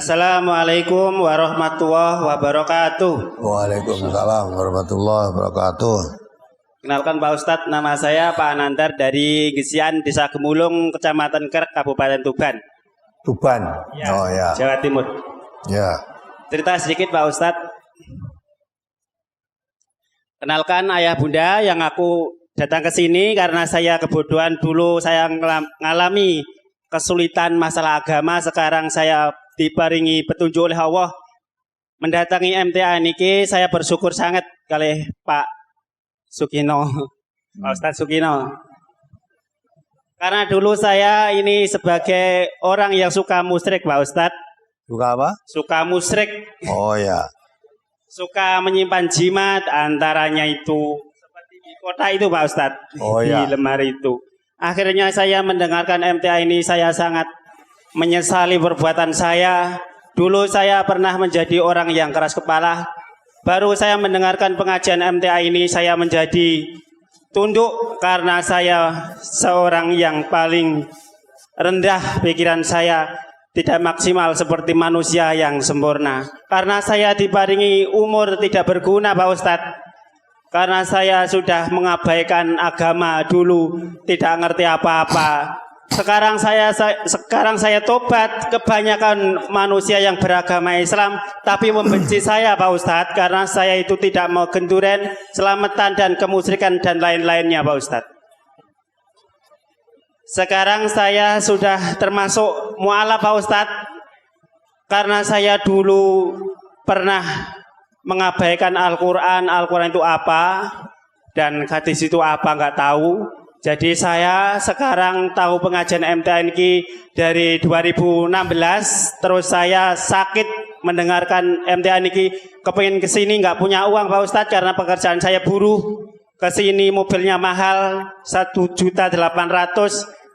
Assalamualaikum warahmatullahi wabarakatuh. Waalaikumsalam warahmatullahi wabarakatuh. Kenalkan Pak Ustadz, nama saya Pak Anandar dari Gesian, Desa Gemulung, Kecamatan Kerek, Kabupaten Tuban. Tuban. Ya, Oh ya. Jawa Timur. Ya. Cerita sedikit Pak Ustadz. Kenalkan ayah bunda yang aku datang ke sini karena saya kebodohan dulu, saya mengalami kesulitan masalah agama. Sekarang saya diparingi petunjuk oleh Allah mendatangi MTA niki. Saya bersyukur sangat kali Pak Sukino, Pak Ustadz Sukino. Karena dulu saya ini sebagai orang yang suka musyrik Pak Ustadz. Suka apa? Suka musyrik. Oh ya. Suka menyimpan jimat, antaranya itu seperti di kota itu Pak Ustadz. Oh ya. Di lemari itu. Akhirnya saya mendengarkan MTA ini, saya sangat menyesali perbuatan saya. Dulu saya pernah menjadi orang yang keras kepala. Baru saya mendengarkan pengajian MTA ini, saya menjadi tunduk karena saya seorang yang paling rendah pikiran saya, tidak maksimal seperti manusia yang sempurna. Karena saya diparingi umur tidak berguna Pak Ustadz. Karena saya sudah mengabaikan agama dulu, tidak ngerti apa-apa. Sekarang saya tobat. Kebanyakan manusia yang beragama Islam tapi membenci saya Pak Ustadz, karena saya itu tidak mau genduren, selamatan dan kemusyrikan dan lain-lainnya Pak Ustadz. Sekarang saya sudah termasuk mu'alaf Pak Ustadz, karena saya dulu pernah mengabaikan Al-Quran. Al-Quran itu apa dan hadis itu apa nggak tahu. Jadi saya sekarang tahu pengajian MTA ini dari 2016. Terus saya sakit mendengarkan MTA ini, kepengin kesini nggak punya uang Pak Ustadz karena pekerjaan saya buruh. Kesini mobilnya mahal 1.800.000.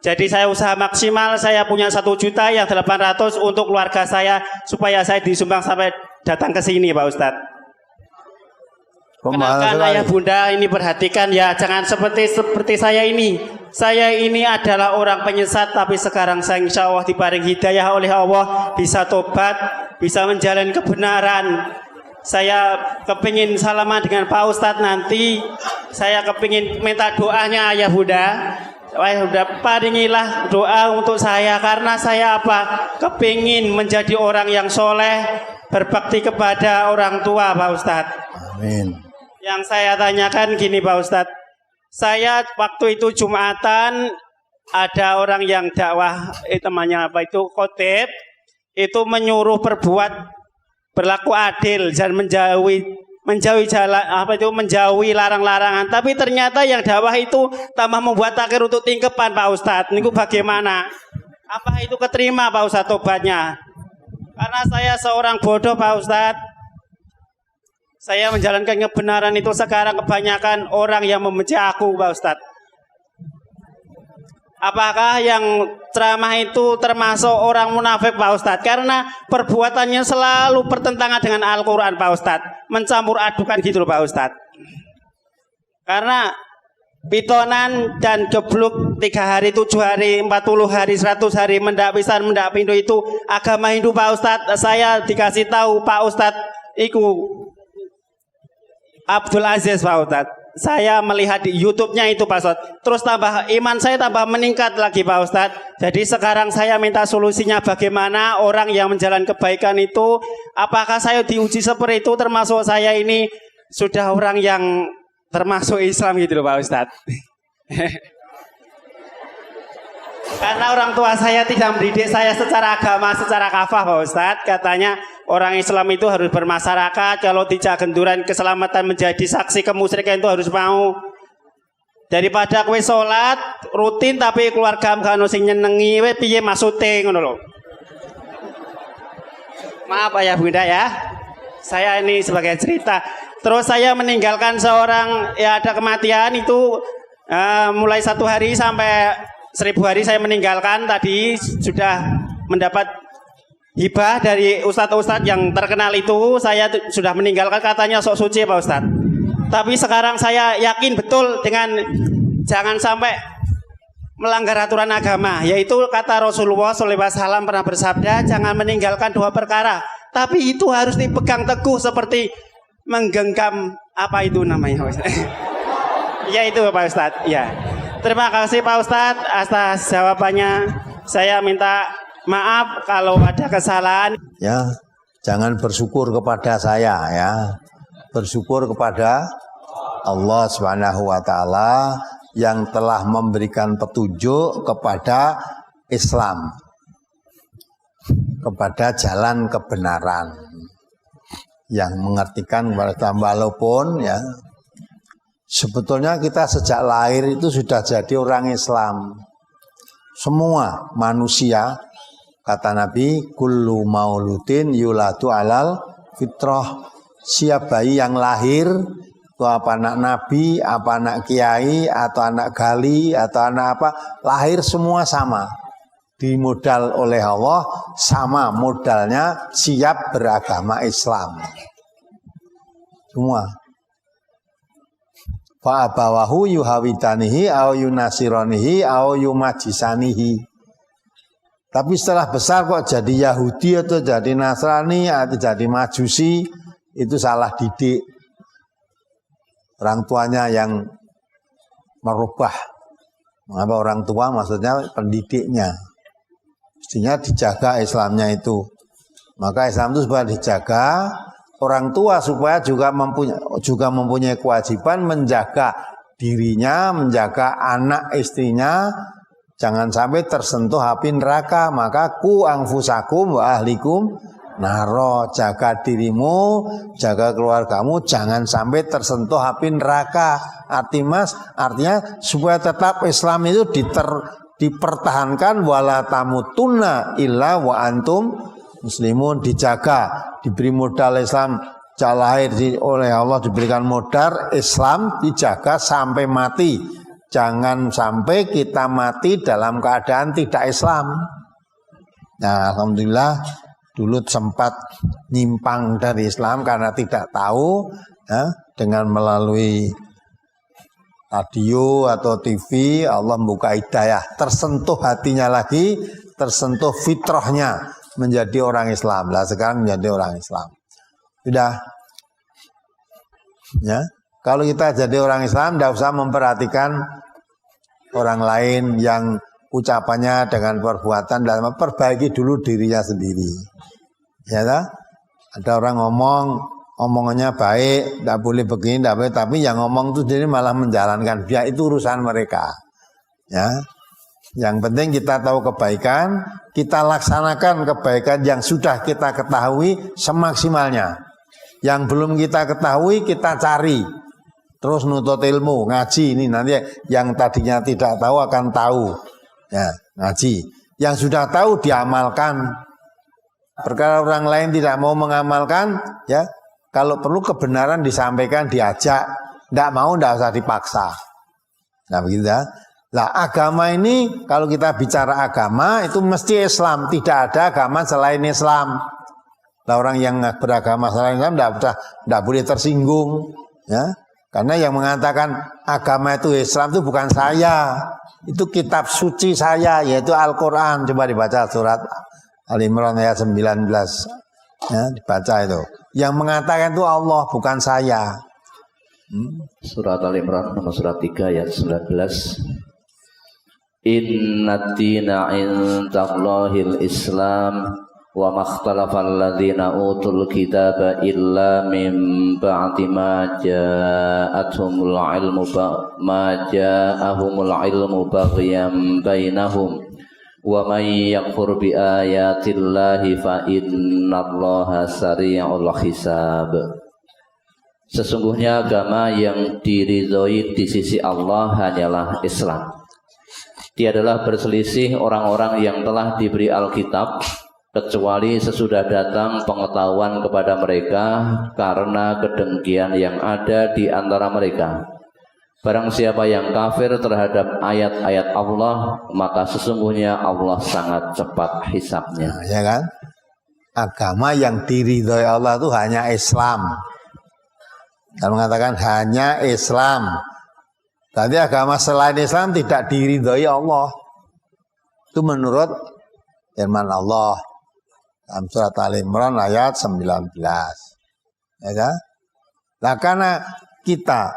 Jadi saya usaha maksimal, saya punya 1 juta yang 800 untuk keluarga saya supaya saya disumbang sampai datang ke sini Pak Ustadz. Kenalkan ayah bunda ini, perhatikan ya, jangan seperti saya ini. Saya ini adalah orang penyesat, tapi sekarang saya insya Allah diparing hidayah oleh Allah, bisa tobat, bisa menjalani kebenaran. Saya kepingin salaman dengan Pak Ustadz nanti. Saya kepingin minta doanya ayah bunda. Ayah bunda paringilah doa untuk saya, karena saya apa? Kepingin menjadi orang yang soleh, berbakti kepada orang tua Pak Ustadz. Amin. Yang saya tanyakan gini Pak Ustadz, saya waktu itu Jumatan ada orang yang dakwah, namanya apa itu, khotib, itu menyuruh berlaku adil dan menjauhi jalan apa itu, menjauhi larang-larangan. Tapi ternyata yang dakwah itu tambah membuat takir untuk tingkepan Pak Ustadz. Niku bagaimana? Apa itu keterima Pak Ustadz tobatnya? Karena saya seorang bodoh Pak Ustadz. Saya menjalankan kebenaran itu, sekarang kebanyakan orang yang membenci aku Pak Ustadz. Apakah yang ceramah itu termasuk orang munafik Pak Ustadz? Karena perbuatannya selalu bertentangan dengan Al-Quran Pak Ustadz. Mencampur adukan gitu loh Pak Ustadz. Karena pitonan dan gebluk 3 hari, 7 hari, 40 hari, 100 hari, mendak pisan, mendak pindo itu agama Hindu Pak Ustadz. Saya dikasih tahu Pak Ustadz iku Abdul Aziz Pak Ustadz. Saya melihat di YouTube-nya itu Pak Ustadz. Terus tambah iman saya tambah meningkat lagi Pak Ustadz. Jadi sekarang saya minta solusinya, bagaimana orang yang menjalankan kebaikan itu, apakah saya diuji seperti itu, termasuk saya ini sudah orang yang termasuk Islam gitu loh Pak Ustadz. Karena orang tua saya tidak mendidik saya secara agama, secara kafah Pak Ustadz. Katanya orang Islam itu harus bermasyarakat, kalau tidak genduran keselamatan menjadi saksi kemusyrikan itu harus mau. Daripada kowe sholat rutin tapi keluarga gak ono sing nyenengi, kowe piye maksude ngono lho. Maaf ayah bunda ya. Saya ini sebagai cerita. Terus saya meninggalkan seorang, ya ada kematian itu mulai 1 hari sampai 1000 hari saya meninggalkan. Tadi sudah mendapat hibah dari ustadz-ustadz yang terkenal itu, saya sudah meninggalkan, katanya sok suci Pak Ustadz. Tapi sekarang saya yakin betul dengan jangan sampai melanggar aturan agama, yaitu kata Rasulullah SAW pernah bersabda, jangan meninggalkan dua perkara, tapi itu harus dipegang teguh seperti menggenggam apa itu namanya, ya itu Pak Ustadz. Ya, terima kasih Pak Ustadz atas jawabannya. Saya minta maaf kalau ada kesalahan. Ya, jangan bersyukur kepada saya ya. Bersyukur kepada Allah Subhanahu wa taala yang telah memberikan petunjuk kepada Islam. Kepada jalan kebenaran. Yang mengertikan kepada Islam, walaupun ya sebetulnya kita sejak lahir itu sudah jadi orang Islam. Semua manusia, kata Nabi, kullu mauludin yuladu alal fitrah. Siap bayi yang lahir, itu apa anak nabi, apa anak kiai, atau anak gali, atau anak apa, lahir semua sama. Dimodal oleh Allah, sama modalnya siap beragama Islam. Semua. Fa'abawahu yuhawidanihi au yunasironihi au yumajisanihi. Tapi setelah besar kok jadi Yahudi atau jadi Nasrani atau jadi Majusi, itu salah didik. Orang tuanya yang merubah. Mengapa orang tua maksudnya pendidiknya. Mestinya dijaga Islamnya itu. Maka Islam itu supaya dijaga, orang tua supaya juga mempunyai kewajiban menjaga dirinya, menjaga anak istrinya, jangan sampai tersentuh api neraka. Maka ku anfusakum wa ahlikum naro, jaga dirimu, jaga keluargamu, jangan sampai tersentuh api neraka. Artinya supaya tetap Islam itu dipertahankan, wala tamutunna illa wa antum muslimun, dijaga, diberi modal Islam, lahir oleh Allah diberikan modal Islam, dijaga sampai mati. Jangan sampai kita mati dalam keadaan tidak Islam. Nah, alhamdulillah dulu sempat nyimpang dari Islam karena tidak tahu, ya, dengan melalui radio atau TV Allah membuka hidayah, tersentuh hatinya lagi, tersentuh fitrahnya menjadi orang Islam. Lah sekarang menjadi orang Islam. Sudah. Ya. Kalau kita jadi orang Islam tidak usah memperhatikan orang lain yang ucapannya dengan perbuatan, dan perbaiki dulu dirinya sendiri. Ya tak? Ada orang omongannya baik, tidak boleh begini, tidak boleh, tapi yang ngomong itu sendiri malah menjalankan. Biar itu urusan mereka. Ya. Yang penting kita tahu kebaikan, kita laksanakan kebaikan yang sudah kita ketahui semaksimalnya. Yang belum kita ketahui kita cari. Terus nuntut ilmu, ngaji ini nanti yang tadinya tidak tahu akan tahu. Ya, ngaji. Yang sudah tahu diamalkan. Perkara orang lain tidak mau mengamalkan, ya, kalau perlu kebenaran disampaikan, diajak. Tidak mau, tidak usah dipaksa. Nah begitu ya. Lah agama ini kalau kita bicara agama itu mesti Islam, tidak ada agama selain Islam. Lah orang yang beragama selain Islam tidak boleh tersinggung, ya. Karena yang mengatakan agama itu Islam itu bukan saya, itu kitab suci saya yaitu Al-Qur'an. Coba dibaca surat Al-Imran ayat 19. Ya, dibaca itu. Yang mengatakan itu Allah, bukan saya. Surat Al-Imran nomor surat 3 ayat 19. Inna dina indallahil Islam wa makhtalafa alladhina utul kitaba illa min ba'di ma ja'ahumul ilmu baghyan bainahum wa may yakfur bi ayatillahi fa innallaha sari'ul hisab. Sesungguhnya agama yang diridhoi di sisi Allah hanyalah Islam. Tiadalah berselisih orang-orang yang telah diberi Alkitab kecuali sesudah datang pengetahuan kepada mereka karena kedengkian yang ada di antara mereka. Barang siapa yang kafir terhadap ayat-ayat Allah, maka sesungguhnya Allah sangat cepat hisabnya. Nah, ya kan? Agama yang diridhoi Allah itu hanya Islam. Kalau mengatakan hanya Islam, Berarti agama selain Islam tidak diridhoi Allah. Itu menurut firman Allah dalam surat Al-Imran ayat 19. Ya kan? Nah, karena kita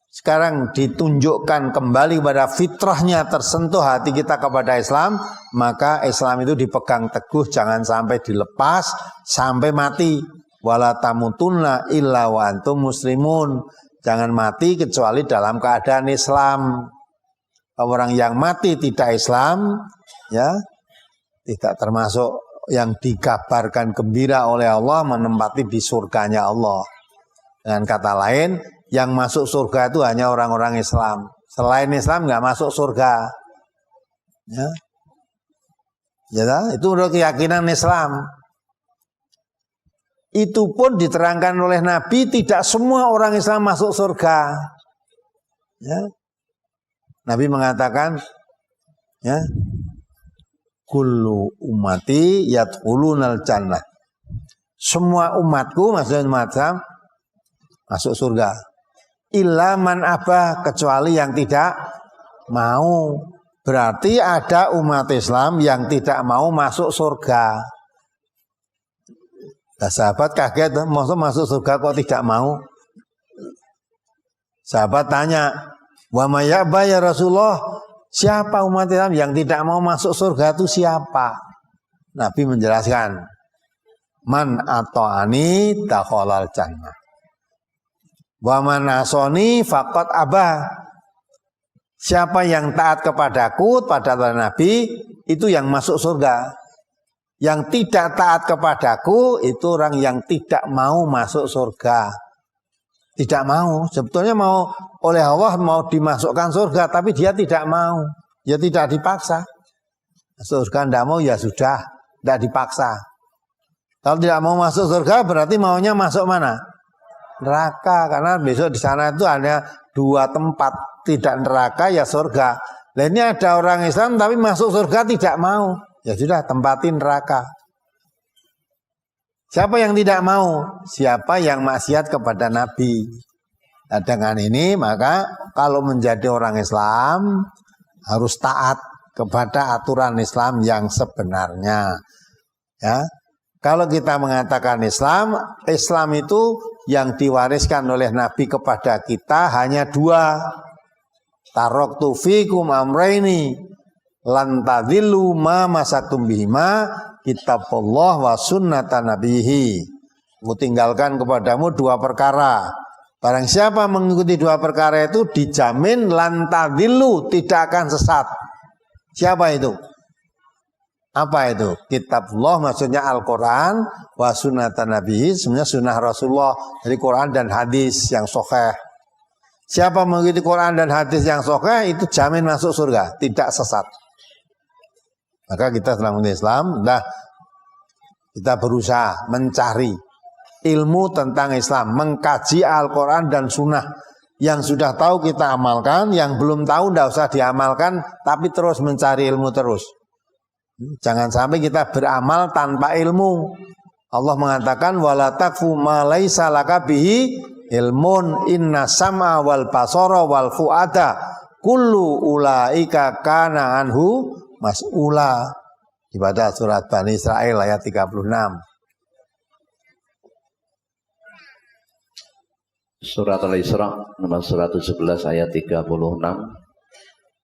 sekarang ditunjukkan kembali pada fitrahnya tersentuh hati kita kepada Islam, maka Islam itu dipegang teguh, jangan sampai dilepas sampai mati. Wala tamutunna illa wa antum muslimun. Jangan mati kecuali dalam keadaan Islam. Orang yang mati tidak Islam, ya, tidak termasuk yang dikabarkan gembira oleh Allah menempati di surganya Allah. Dengan kata lain, yang masuk surga itu hanya orang-orang Islam. Selain Islam nggak masuk surga. Ya, ya, itu menurut keyakinan Islam. Itu pun diterangkan oleh Nabi, tidak semua orang Islam masuk surga. Ya. Nabi mengatakan, ya, kullu ummati yadkhulunal jannah. Semua umatku, maksudnya umat Islam, masuk surga. Illa man abah, kecuali yang tidak mau. Berarti ada umat Islam yang tidak mau masuk surga. Nah, sahabat kaget, masuk surga kok tidak mau? Sahabat tanya, wa may ya'ba ya Rasulullah, siapa umat Islam yang tidak mau masuk surga itu siapa? Nabi menjelaskan, man ata'ani dakhalal jannah. Wa man asani faqad abah. Siapa yang taat kepadaku, pada Nabi, itu yang masuk surga. Yang tidak taat kepadaku itu orang yang tidak mau masuk surga. Tidak mau, sebetulnya mau oleh Allah mau dimasukkan surga, tapi dia tidak mau. Ya tidak dipaksa. Surga tidak mau, ya sudah, tidak dipaksa. Kalau tidak mau masuk surga berarti maunya masuk mana? Neraka, karena besok di sana itu hanya 2 tempat, tidak neraka ya surga. Nah, ini ada orang Islam tapi masuk surga tidak mau. Ya sudah, tempatin neraka. Siapa yang tidak mau? Siapa yang maksiat kepada Nabi. Nah, dengan ini maka kalau menjadi orang Islam harus taat kepada aturan Islam yang sebenarnya. Ya, kalau kita mengatakan Islam, Islam itu yang diwariskan oleh Nabi kepada kita hanya 2. Taraktu fikum amraini lan tadillu ma masaktum bihima kitabullah wa sunnatan nabihi. Aku tinggalkan kepadamu 2 perkara. Barang siapa mengikuti 2 perkara itu dijamin lan tadillu, tidak akan sesat. Siapa itu? Apa itu? Kitabullah maksudnya Al-Quran, wa sunnatan nabihi, sebenarnya sunnah Rasulullah dari Quran dan hadis yang sahih. Siapa mengikuti Quran dan hadis yang sahih itu jamin masuk surga, tidak sesat. Maka kita setelah Islam, kita berusaha mencari ilmu tentang Islam, mengkaji Al-Quran dan Sunnah. Yang sudah tahu kita amalkan, yang belum tahu tidak usah diamalkan, tapi terus mencari ilmu terus. Jangan sampai kita beramal tanpa ilmu. Allah mengatakan, wala takfu ma laisa laka bihi ilmun inna sam'a wal basara wal fu'ada kullu ulaika kana anhu mas'ula. Ibadah surat Bani Israel ayat 36. Surat Al-Isra nomor 111 ayat 36.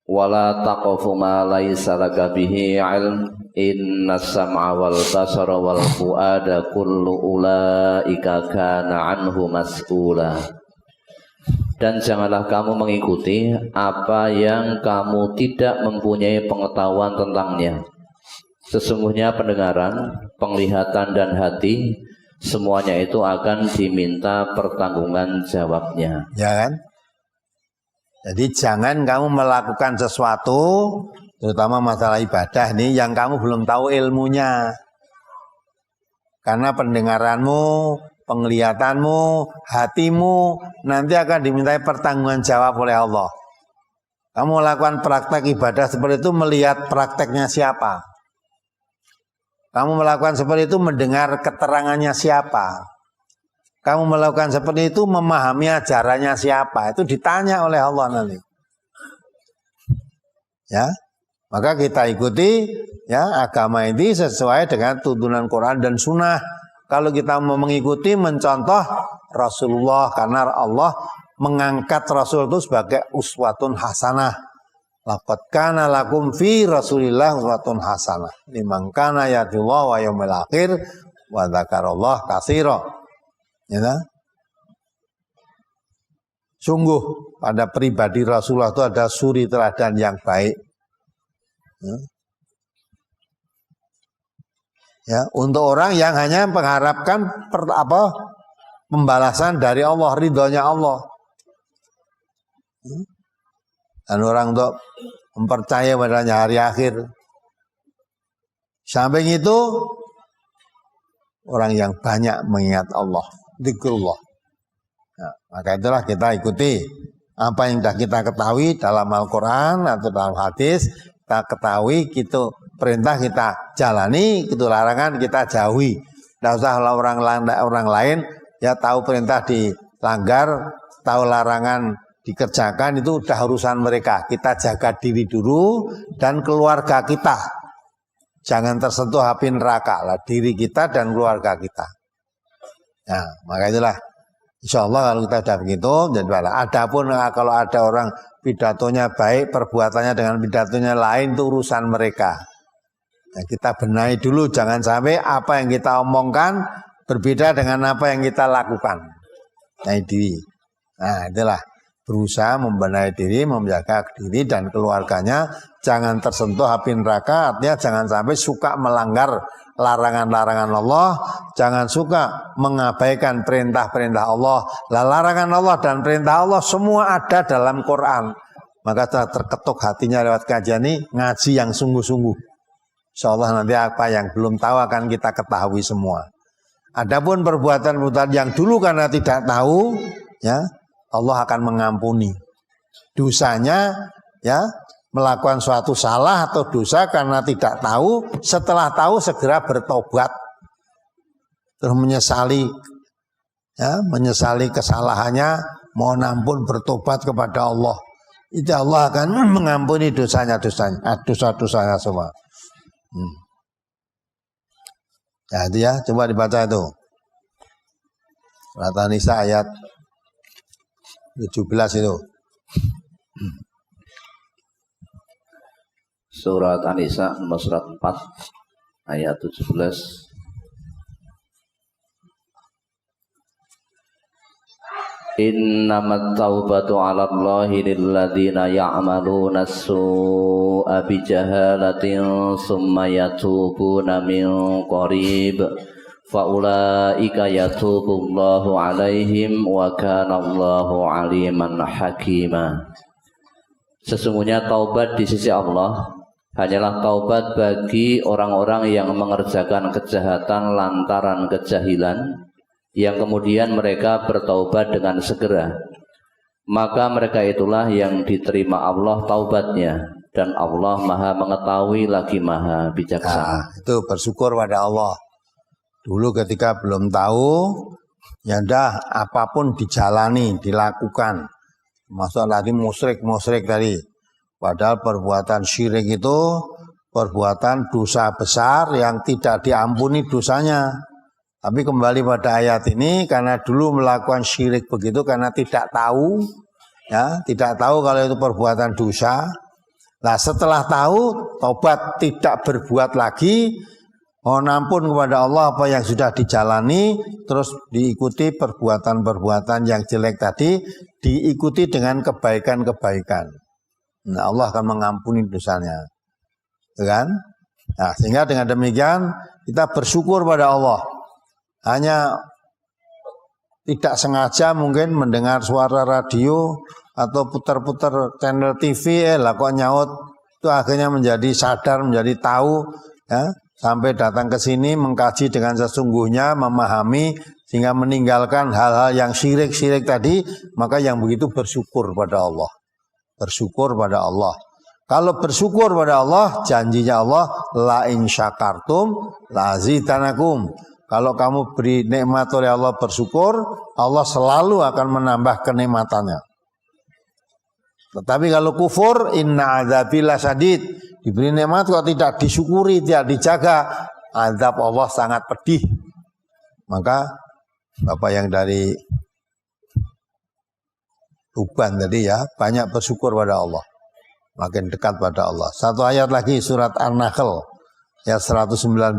Wala taqafu ma laisa laka bihi ilm innas sam'a wal basara wal fu'ada kullu ulaika kana anhu mas'ula. Dan janganlah kamu mengikuti apa yang kamu tidak mempunyai pengetahuan tentangnya. Sesungguhnya pendengaran, penglihatan dan hati semuanya itu akan diminta pertanggungan jawabnya. Ya kan? Jadi jangan kamu melakukan sesuatu, terutama masalah ibadah nih, yang kamu belum tahu ilmunya. Karena pendengaranmu, penglihatanmu, hatimu nanti akan dimintai pertanggungan jawab oleh Allah. Kamu melakukan praktek ibadah seperti itu melihat prakteknya siapa? Kamu melakukan seperti itu mendengar keterangannya siapa? Kamu melakukan seperti itu memahami ajarannya siapa? Itu ditanya oleh Allah nanti. Ya, maka kita ikuti ya agama ini sesuai dengan tuntunan Quran dan Sunnah. Kalau kita mau mengikuti, mencontoh Rasulullah, karena Allah mengangkat Rasul itu sebagai uswatun hasanah. Laqad kana lakum fi Rasulillah uswatun hasanah liman kana yarjullaha wa yaumil akhir wa dzakarallaha katsira. Ya. Sungguh pada pribadi Rasulullah itu ada suri teladan yang baik. Ya, untuk orang yang hanya mengharapkan pembalasan dari Allah, ridhonya Allah. Dan orang untuk mempercayai padanya hari akhir. Samping itu orang yang banyak mengingat Allah, zikrullah. Nah, maka itulah kita ikuti apa yang sudah kita ketahui dalam Al-Quran atau dalam hadis. Kita ketahui, gitu perintah kita jalani, gitu larangan kita jauhi. Tidak usah orang lain ya tahu perintah dilanggar, tahu larangan dikerjakan, itu udah urusan mereka. Kita jaga diri dulu dan keluarga kita. Jangan tersentuh api neraka lah, diri kita dan keluarga kita. Nah, maka itulah insya Allah kalau kita sudah begitu, jadi adapun kalau ada orang pidatonya baik, perbuatannya dengan pidatonya lain, itu urusan mereka. Nah, kita benahi dulu, jangan sampai apa yang kita omongkan berbeda dengan apa yang kita lakukan. Nah, diri. Nah, itulah berusaha membenahi diri, menjaga diri dan keluarganya, jangan tersentuh api neraka, artinya jangan sampai suka melanggar larangan-larangan Allah, jangan suka mengabaikan perintah-perintah Allah. Larangan Allah dan perintah Allah semua ada dalam Quran. Maka telah terketuk hatinya lewat kajian ini, ngaji yang sungguh-sungguh. Insyaallah nanti apa yang belum tahu akan kita ketahui semua. Adapun perbuatan-perbuatan yang dulu karena tidak tahu, ya Allah akan mengampuni dosanya, ya. Melakukan suatu salah atau dosa karena tidak tahu, setelah tahu segera bertobat, terus menyesali, ya, menyesali kesalahannya, mohon ampun, bertobat kepada Allah. Itu Allah akan mengampuni dosa-dosanya semua. Ya itu ya, coba dibaca itu. Surat An-Nisa ayat 17 itu. Surat An-Nisa nomor surat 4 ayat 17. Innamat taubatu 'ala Allahi lilladzina ya'maluna as-su'a bijahalatin summa yatubuna min qarib faulaika yatubullahu 'alaihim wa kana Allahu 'aliman hakima. Sesungguhnya taubat di sisi Allah hanyalah taubat bagi orang-orang yang mengerjakan kejahatan lantaran kejahilan, yang kemudian mereka bertaubat dengan segera. Maka mereka itulah yang diterima Allah taubatnya, dan Allah Maha mengetahui lagi Maha bijaksana. Nah, itu bersyukur pada Allah. Dulu ketika belum tahu, ya dah apapun dijalani, dilakukan. Masuk tadi musyrik tadi. Padahal perbuatan syirik itu perbuatan dosa besar yang tidak diampuni dosanya. Tapi kembali pada ayat ini, karena dulu melakukan syirik begitu karena tidak tahu, ya, tidak tahu kalau itu perbuatan dosa. Nah, setelah tahu, taubat, tidak berbuat lagi, mohon ampun kepada Allah apa yang sudah dijalani, terus diikuti perbuatan-perbuatan yang jelek tadi, diikuti dengan kebaikan-kebaikan. Nah, Allah akan mengampuni dosanya, kan? Nah, sehingga dengan demikian kita bersyukur pada Allah. Hanya tidak sengaja mungkin mendengar suara radio atau putar-putar channel TV, kok nyaut, itu akhirnya menjadi sadar, menjadi tahu, ya, sampai datang ke sini mengkaji dengan sesungguhnya, memahami sehingga meninggalkan hal-hal yang syirik-syirik tadi, maka yang begitu bersyukur pada Allah. Bersyukur pada Allah. Kalau bersyukur pada Allah, janjinya Allah, la in syakartum la zidanakum. Kalau kamu beri nikmat oleh Allah bersyukur, Allah selalu akan menambah kenikmatannya. Tetapi kalau kufur, inna adzabi lasyadid, diberi nikmat kok tidak disyukuri, tidak dijaga, azab Allah sangat pedih. Maka Bapak yang dari Tuban tadi ya, banyak bersyukur pada Allah, makin dekat pada Allah. Satu ayat lagi surat An-Nahl ayat 119.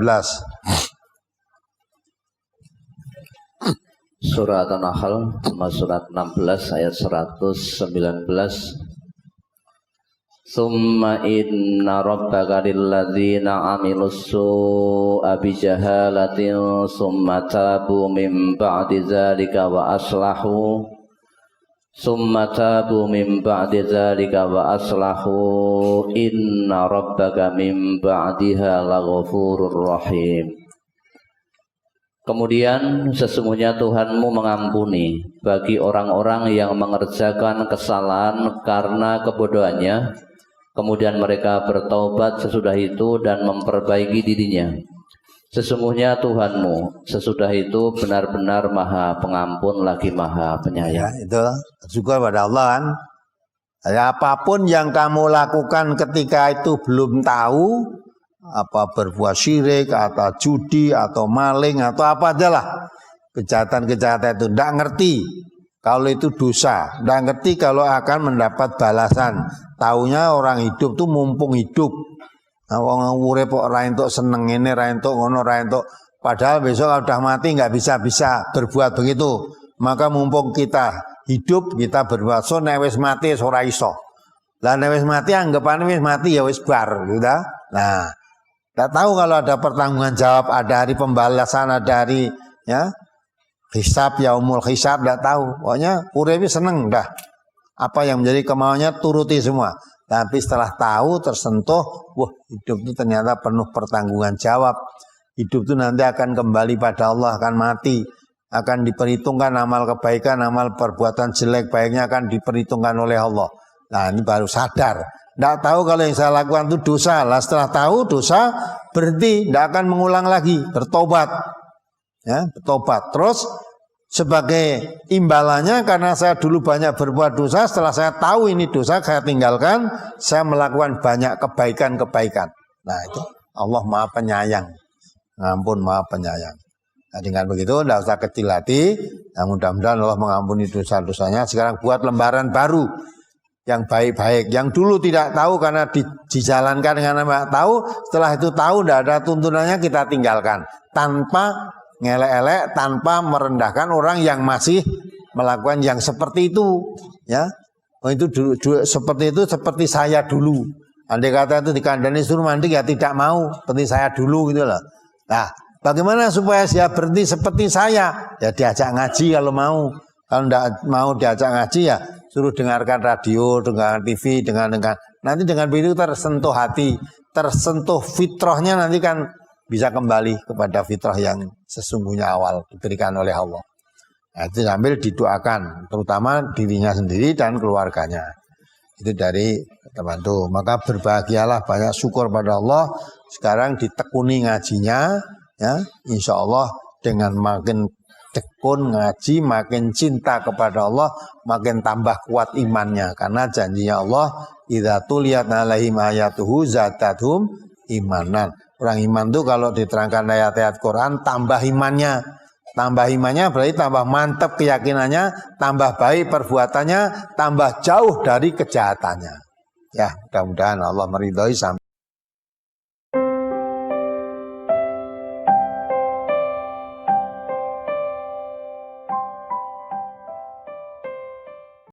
Surat An-Nahl surat 16 ayat 119. Summa inna rabbaka lilladzina amilus su'a bijahalatin summa tabu min ba'di dzalika wa aslahu inna rabbaka min ba'diha laghafurur rahim. Kemudian sesungguhnya Tuhanmu mengampuni bagi orang-orang yang mengerjakan kesalahan karena kebodohannya, kemudian mereka bertaubat sesudah itu dan memperbaiki dirinya. Sesungguhnya Tuhanmu sesudah itu benar-benar Maha Pengampun lagi Maha Penyayang. Ya, itu bersyukur pada Allah kan. Ya, apapun yang kamu lakukan ketika itu belum tahu, apa berbuat syirik atau judi atau maling atau apa aja lah, kejahatan-kejahatan itu tidak ngerti kalau itu dosa, tidak ngerti kalau akan mendapat balasan. Taunya orang hidup tuh mumpung hidup, nah, wong urip kok ra entuk seneng ngene, ra entuk ngono, ra entuk, padahal besok kalau udah mati nggak bisa berbuat begitu. Maka mumpung kita hidup kita berbuat, so nek wis mati ora iso. Lah nek wis mati anggapane wis mati ya wis bar gitu. Nah, tidak tahu kalau ada pertanggungan jawab, ada hari pembalasan, ada hari ya hisab, yaumul hisab, tidak tahu. Pokoknya urip seneng dah. Apa yang menjadi kemauannya turuti semua. Tapi setelah tahu tersentuh, wah hidup itu ternyata penuh pertanggungan jawab. Hidup itu nanti akan kembali pada Allah, akan mati, akan diperhitungkan amal kebaikan, amal perbuatan jelek baiknya akan diperhitungkan oleh Allah. Nah ini baru sadar. Tidak tahu kalau yang saya lakukan itu dosa. Lah setelah tahu dosa berhenti, tidak akan mengulang lagi, bertobat. Ya, bertobat. Terus sebagai imbalannya karena saya dulu banyak berbuat dosa, setelah saya tahu ini dosa saya tinggalkan, saya melakukan banyak kebaikan-kebaikan. Nah itu Allah Maha Penyayang. Ngampun Maha Penyayang. Nah, dengan begitu tidak usah kecil hati. Nah, mudah-mudahan Allah mengampuni dosa-dosanya. Sekarang buat lembaran baru yang baik-baik, yang dulu tidak tahu karena dijalankan dengan apa tahu, setelah itu tahu tidak ada tuntunannya kita tinggalkan tanpa ngelek-elek, tanpa merendahkan orang yang masih melakukan yang seperti itu ya. Oh, itu seperti itu seperti saya dulu. Andai kata itu dikandani suruh mandi ya tidak mau, seperti saya dulu gitu loh. Nah, bagaimana supaya dia berhenti seperti saya? Ya diajak ngaji kalau mau. Kalau tidak mau diajak ngaji ya suruh dengarkan radio, dengarkan TV, nanti dengan begitu tersentuh hati, tersentuh fitrahnya, nanti kan bisa kembali kepada fitrah yang sesungguhnya awal diberikan oleh Allah. Nah, itu sambil didoakan, terutama dirinya sendiri dan keluarganya. Itu dari teman itu. Maka berbahagialah, banyak syukur pada Allah. Sekarang ditekuni ngajinya, ya, insya Allah dengan makin tekun ngaji, makin cinta kepada Allah, makin tambah kuat imannya. Karena janjinya Allah, idza tuliyat alaihim ayatuhu zadathum imanan. Orang iman itu kalau diterangkan ayat-ayat Quran, tambah imannya. Tambah imannya berarti tambah mantap keyakinannya, tambah baik perbuatannya, tambah jauh dari kejahatannya. Ya, mudah-mudahan Allah meridhoi sampai